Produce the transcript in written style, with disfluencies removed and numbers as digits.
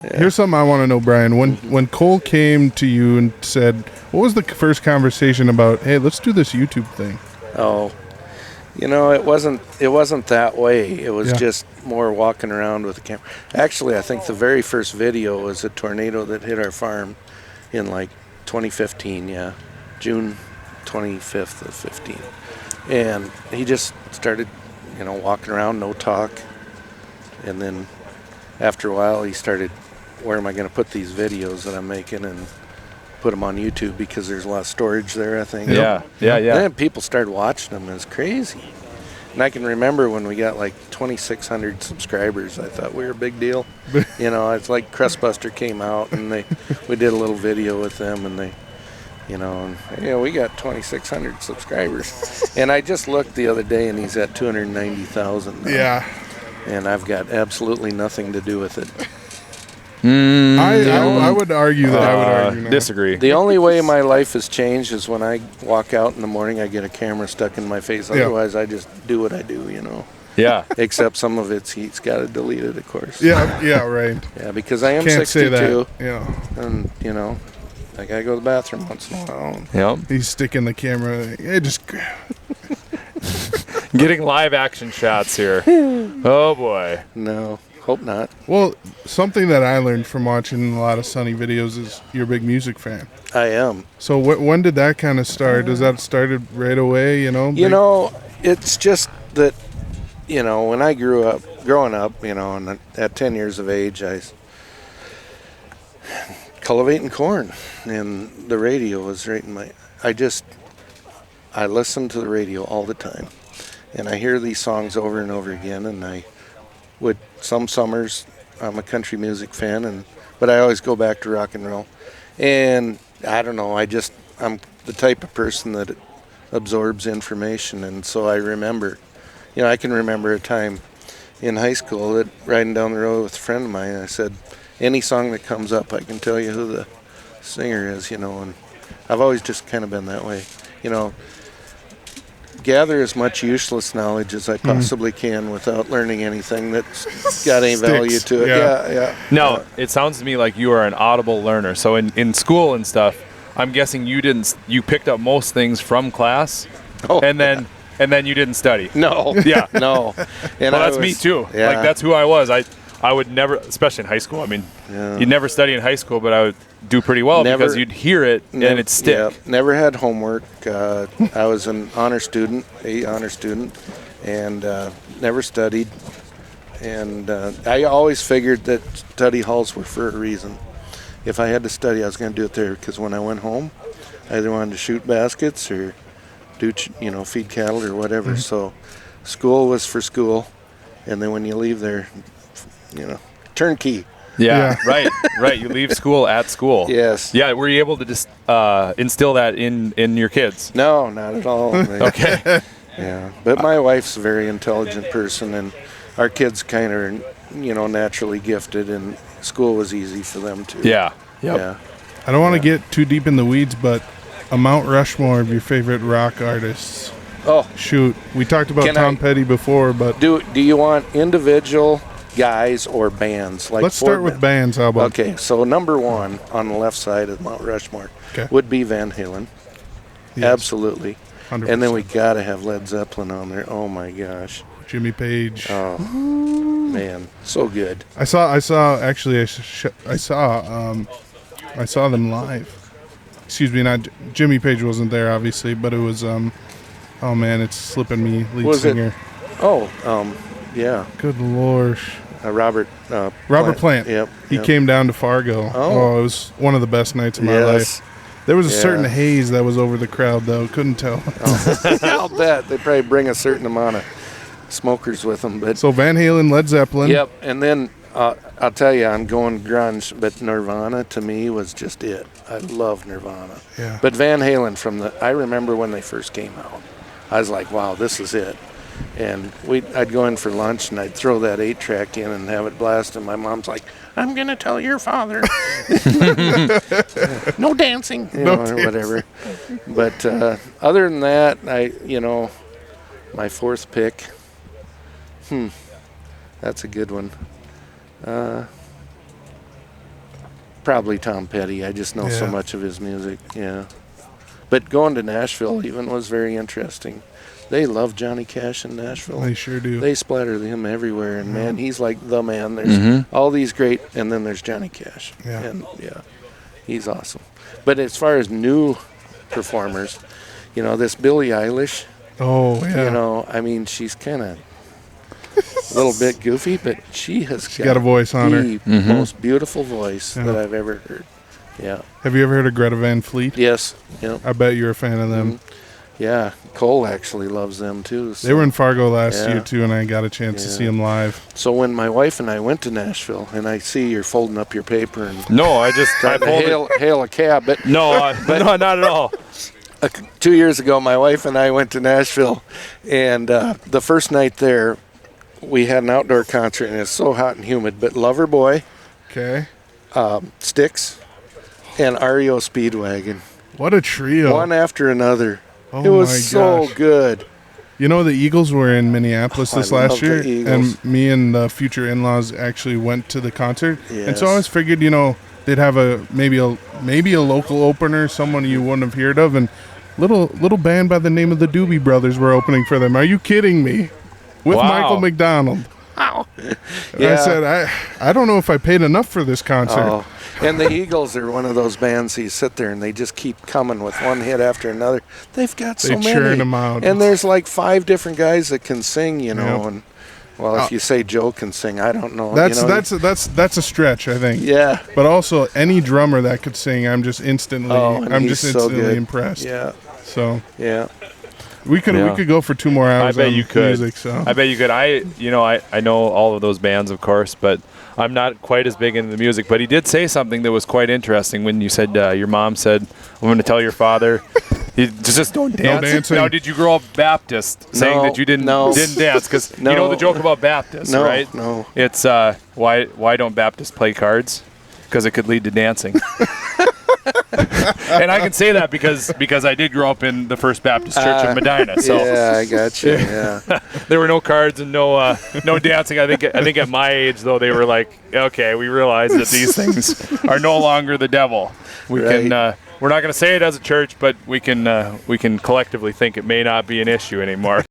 Here's something I want to know, Brian. When Cole came to you and said, what was the first conversation about, hey, let's do this YouTube thing? Oh, it wasn't that way. It was just more walking around with the camera. Actually, I think the very first video was a tornado that hit our farm in like 2015, June 25th of 15. And he just started, walking around, no talk. And then after a while, he started, where am I going to put these videos that I'm making and put them on YouTube because there's a lot of storage there, I think. Yeah. Then people started watching them. It was crazy. And I can remember when we got like 2,600 subscribers, I thought we were a big deal. It's like Crustbuster came out and we did a little video with them and we got 2,600 subscribers. And I just looked the other day and he's at 290,000 now. Yeah. And I've got absolutely nothing to do with it. I would argue that. I would argue disagree. The only way my life has changed is when I walk out in the morning, I get a camera stuck in my face. Otherwise, I just do what I do, Yeah. Except some of he's got to delete it, of course. Yeah, right. Yeah, because I am Can't 62. say that. Yeah. And, I got to go to the bathroom once in a while. Yep. He's sticking the camera. Just getting live action shots here. Oh, boy. No. Hope not. Well, something that I learned from watching a lot of Sonny videos is you're a big music fan. I am. So when did that kind of start? Does that started right away, It's just that, when I growing up, and at 10 years of age, I was cultivating corn, and the radio was right in I listened to the radio all the time, and I hear these songs over and over again, and some summers, I'm a country music fan, but I always go back to rock and roll. And I don't know, I'm the type of person that absorbs information. And so I remember, I can remember a time in high school that riding down the road with a friend of mine, I said, any song that comes up, I can tell you who the singer is, and I've always just kind of been that way. Gather as much useless knowledge as I possibly can without learning anything that's got any value to it. Yeah. No, it sounds to me like you are an audible learner. So in school and stuff, I'm guessing you picked up most things from class, and then you didn't study. No. Yeah. No. And that's me too. Yeah. Like that's who I was. I would never, especially in high school. I mean, you'd never study in high school, but I would do pretty well because you'd hear it and it'd stick. Yeah, never had homework. I was an honor student, and never studied. And I always figured that study halls were for a reason. If I had to study, I was going to do it there because when I went home, I either wanted to shoot baskets or do, feed cattle or whatever. So school was for school, and then when you leave there, turnkey. Yeah. Right. You leave school at school. Yes. Yeah. Were you able to just instill that in your kids? No, not at all. Okay. Yeah, but my wife's a very intelligent person, and our kids kind of are, naturally gifted, and school was easy for them too. Yeah. Yep. Yeah. I don't want to get too deep in the weeds, but a Mount Rushmore of your favorite rock artists. Oh, shoot. We talked about Tom Petty before, but do you want individual guys or bands? Let's start with bands. How about? Okay, so number one on the left side of Mount Rushmore would be Van Halen. Yes. Absolutely. 100%. And then we got to have Led Zeppelin on there. Oh my gosh. Jimmy Page. Oh man, so good. I saw them live. Excuse me, not Jimmy Page wasn't there obviously, but it was oh man, it's slipping me. Lead singer. Yeah. Good Lord. Robert Plant. Yep. He came down to Fargo. Oh, it was one of the best nights of my life. There was a certain haze that was over the crowd, though. Couldn't tell. I'll bet. They probably bring a certain amount of smokers with them. But so Van Halen, Led Zeppelin. Yep. And then I'll tell you, I'm going grunge, but Nirvana to me was just it. I love Nirvana. Yeah. But Van Halen I remember when they first came out. I was like, wow, this is it. And I'd go in for lunch, and I'd throw that 8-track in and have it blast, and my mom's like, I'm going to tell your father. No dancing, or whatever. But other than that, my fourth pick, that's a good one. Probably Tom Petty. I just know so Yeah. much of his music. Yeah. But going to Nashville even was very interesting. They love Johnny Cash in Nashville. They sure do. They splatter him everywhere, and man, he's like the man. There's all these great, and then there's Johnny Cash. Yeah. And he's awesome. But as far as new performers, this Billie Eilish, Oh, yeah. I mean, she's kind of a little bit goofy, but she has got a voice on her. the most beautiful voice that I've ever heard. Yeah. Have you ever heard of Greta Van Fleet? Yes. Yeah. I bet you're a fan of them. Yeah. Cole actually loves them too. So. They were in Fargo last Yeah. year, too, and I got a chance to see them live. So when my wife and I went to Nashville, and I see you're folding up your paper and No, I trying to hail a cab, but No, no, not at all. 2 years ago, my wife and I went to Nashville, and the first night there, we had an outdoor concert, and it's so hot and humid. But Loverboy, Okay. Styx, and REO Speedwagon, What a trio. one after another. Oh It was my so gosh. good. You know, the Eagles were in Minneapolis this I love last the year, Eagles. and me and the future in-laws actually went to the concert. And so I Yes. always figured, they'd have maybe a local opener, someone you wouldn't have heard of, and little band by the name of the Doobie Brothers were opening for them. Are you kidding me? With Wow. Michael McDonald. Wow. I said, I don't know if I paid enough for this concert. Oh, and the Eagles are one of those bands you sit there and they just keep coming with one hit after another. They've got so They many. churn them out. And there's like 5 different guys that can sing, Yep. and if you say Joe can sing, I don't know. That's a stretch, I think. Yeah. But also any drummer that could sing, I'm just instantly And he's so good. impressed. Yeah. So Yeah. we could go for 2 more hours. I bet on you could. Music, so. I bet you could. I know all of those bands, of course, but I'm not quite as big into the music. But he did say something that was quite interesting when you said your mom said, "I'm going to tell your father." You just don't dance. dancing. Now, did you grow up Baptist, saying No, that you didn't no. dance? Because you know No. the joke about Baptists, No, right? no. It's why don't Baptists play cards? Because it could lead to dancing. And I can say that because I did grow up in the First Baptist Church of Medina. So Yeah, I got you. Yeah. there were no cards and no dancing. I think at my age though they were like, okay, we realize that these things are no longer the devil. We Right. can we're not going to say it as a church, but we can collectively think it may not be an issue anymore.